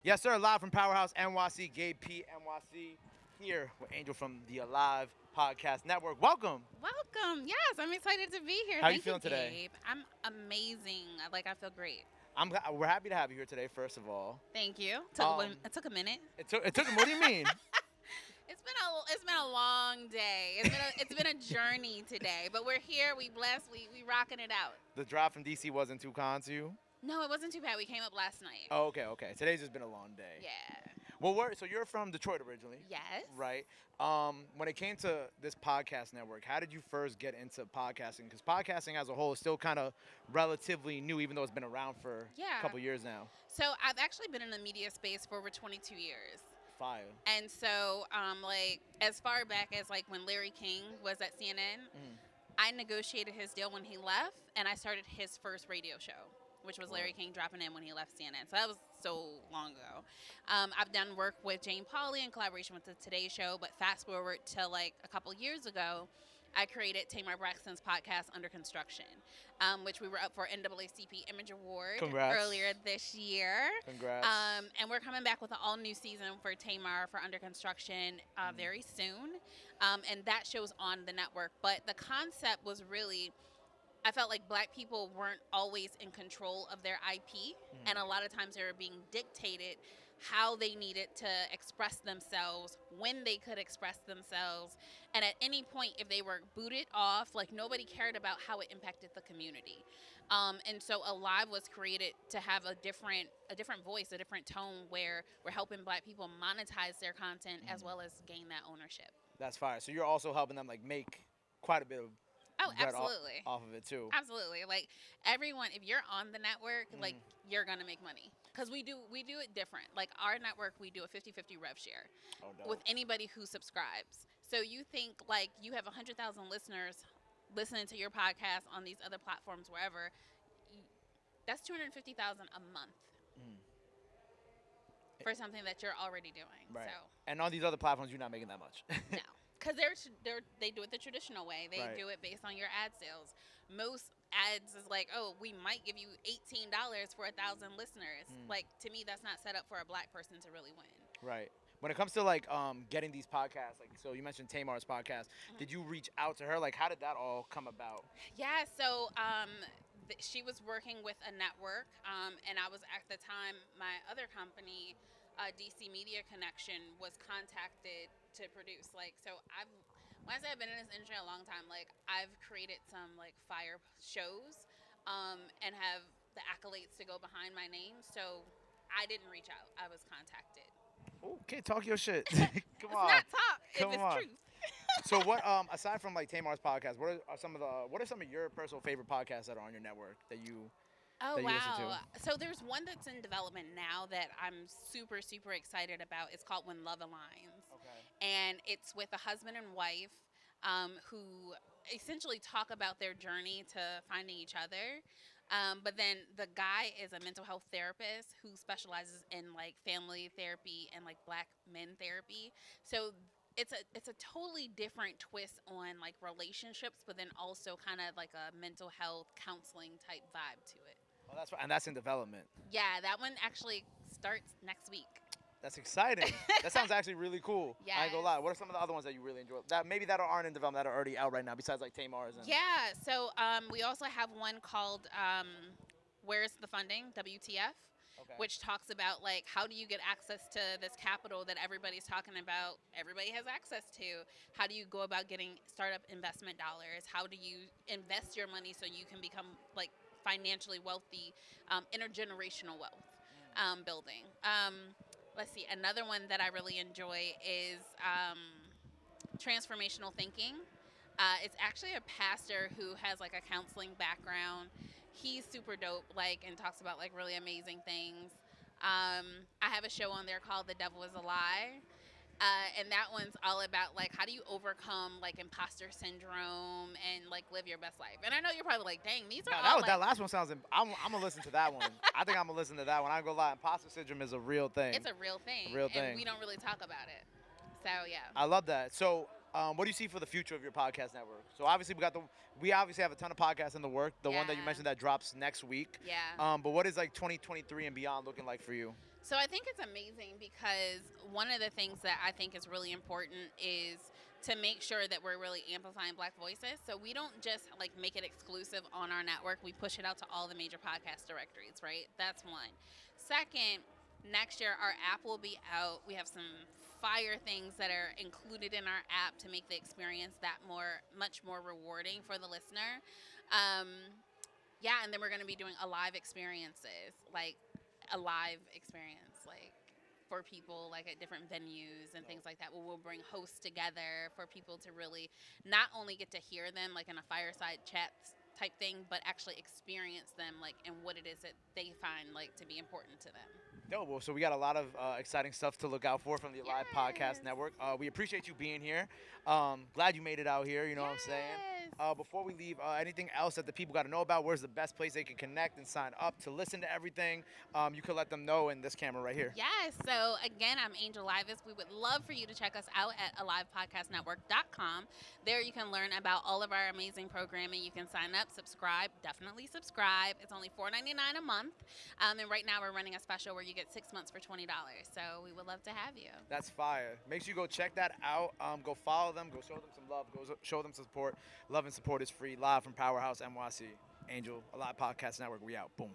Yes, sir. Live from Powerhouse NYC, Gabe P NYC, here with Angel from the Alive Podcast Network. Welcome. Welcome. Yes, I'm excited to be here. How you Thank you, feeling today? Gabe. I'm amazing. I feel great. We're happy to have you here today. First of all, Thank you. um, It took a minute. it took. What do you mean? It's been a long day. It's been a journey today, but we're here. We blessed. We rocking it out. The drive from DC wasn't too kind to you. No, it wasn't too bad. We came up last night. Oh, okay. Today's just been a long day. Yeah. Well, so you're from Detroit originally, Yes. right? When it came to this podcast network, how did you first get into podcasting? Because podcasting as a whole is still kind of relatively new, even though it's been around for Yeah. a couple years now. So I've actually been in the media space for over 22 years. Fire. And so, as far back as when Larry King was at CNN, I negotiated his deal when he left, and I started his first radio show, which was Larry King dropping in when he left CNN. So that was so long ago. I've done work with Jane Pauley in collaboration with the Today Show, but fast forward to a couple years ago, I created Tamar Braxton's podcast, Under Construction, which we were up for NAACP Image Award Congrats. earlier this year. Congrats. And we're coming back with an all-new season for Tamar for Under Construction very soon. And that show's on the network. But the concept was really, I felt like black people weren't always in control of their IP. And a lot of times they were being dictated how they needed to express themselves, when they could express themselves. And at any point, if they were booted off, nobody cared about how it impacted the community. And so Alive was created to have a different voice, a different tone, where we're helping black people monetize their content as well as gain that ownership. That's fire. So you're also helping them make quite a bit of Oh, bread absolutely. off of it too. Absolutely. Everyone, if you're on the network, you're going to make money. Because we do it different. Our network, we do a 50-50 rev share with anybody who subscribes. So you think you have 100,000 listeners listening to your podcast on these other platforms, wherever. That's $250,000 a month for something that you're already doing. Right. So. And on these other platforms, you're not making that much. No. Because they do it the traditional way. They do it based on your ad sales. Most ads is we might give you $18 for 1,000 listeners. To me, that's not set up for a black person to really win. Right. When it comes to getting these podcasts, so you mentioned Tamar's podcast, did you reach out to her? How did that all come about? Yeah. So she was working with a network, and I was at the time my other company. DC Media Connection was contacted to produce. When I say I've been in this industry a long time, I've created some fire shows, and have the accolades to go behind my name. So I didn't reach out. I was contacted. Okay, talk your shit. Come on. It's not talk Come if it's on. truth. So what? Aside from Tamar's podcast, what are some of your personal favorite podcasts that are on your network that you? Oh, that you listen wow. to? So there's one that's in development now that I'm super, super excited about. It's called When Love Aligns. Okay. And it's with a husband and wife who essentially talk about their journey to finding each other. But then the guy is a mental health therapist who specializes in family therapy and black men therapy. So it's a totally different twist on relationships, but then also kind of a mental health counseling type vibe to it. Oh, that's right. And that's in development. Yeah, that one actually starts next week. That's exciting. That sounds actually really cool. Yes. I ain't gonna lie. What are some of the other ones that you really enjoy? That aren't in development, that are already out right now, besides Tamar's? Yeah. So we also have one called Where's the Funding? WTF. Okay. Which talks about how do you get access to this capital that everybody's talking about, everybody has access to. How do you go about getting startup investment dollars? How do you invest your money so you can become financially wealthy, intergenerational wealth building. Let's see, another one that I really enjoy is transformational thinking. It's actually a pastor who has a counseling background. He's super dope, and talks about really amazing things. I have a show on there called The Devil Is a Lie. And that one's all about how do you overcome imposter syndrome and live your best life. And I know you're probably dang, these are all that last one sounds. I'm gonna listen to that one. I think I'm gonna listen to that one. I ain't gonna lie. Imposter syndrome is a real thing. It's a real thing. A real thing. And we don't really talk about it. So yeah. I love that. So what do you see for the future of your podcast network? So obviously we obviously have a ton of podcasts in the work. The one that you mentioned that drops next week. Yeah. But what is 2023 and beyond looking like for you? So I think it's amazing because one of the things that I think is really important is to make sure that we're really amplifying Black voices. So we don't just like make it exclusive on our network. We push it out to all the major podcast directories, right? That's one. Second, next year our app will be out. We have some fire things that are included in our app to make the experience that much more rewarding for the listener. Um, yeah, and then we're going to be doing a live experiences, like a live experience, like for people like at different venues and things like that. Where we'll bring hosts together for people to really not only get to hear them like in a fireside chat type thing, but actually experience them like and what it is that they find like to be important to them. No, well, so we got a lot of exciting stuff to look out for from the Alive Podcast Yes. Network. We appreciate you being here. Glad you made it out here. You know what I'm saying? Yes. Before we leave, anything else that the people got to know about? Where's the best place they can connect and sign up to listen to everything? You could let them know in this camera right here. Yes. So again, I'm Angel Ivis. We would love for you to check us out at alivepodcastnetwork.com. There you can learn about all of our amazing programming. You can sign up, subscribe, definitely subscribe. It's only $4.99 a month. And right now we're running a special where you get 6 months for $20. So we would love to have you. That's fire. Make sure you go check that out. Go follow them. Go show them some love. Go show them some support. Love and support is free. Live from Powerhouse NYC. Angel, Alive Podcast Network. We out. Boom.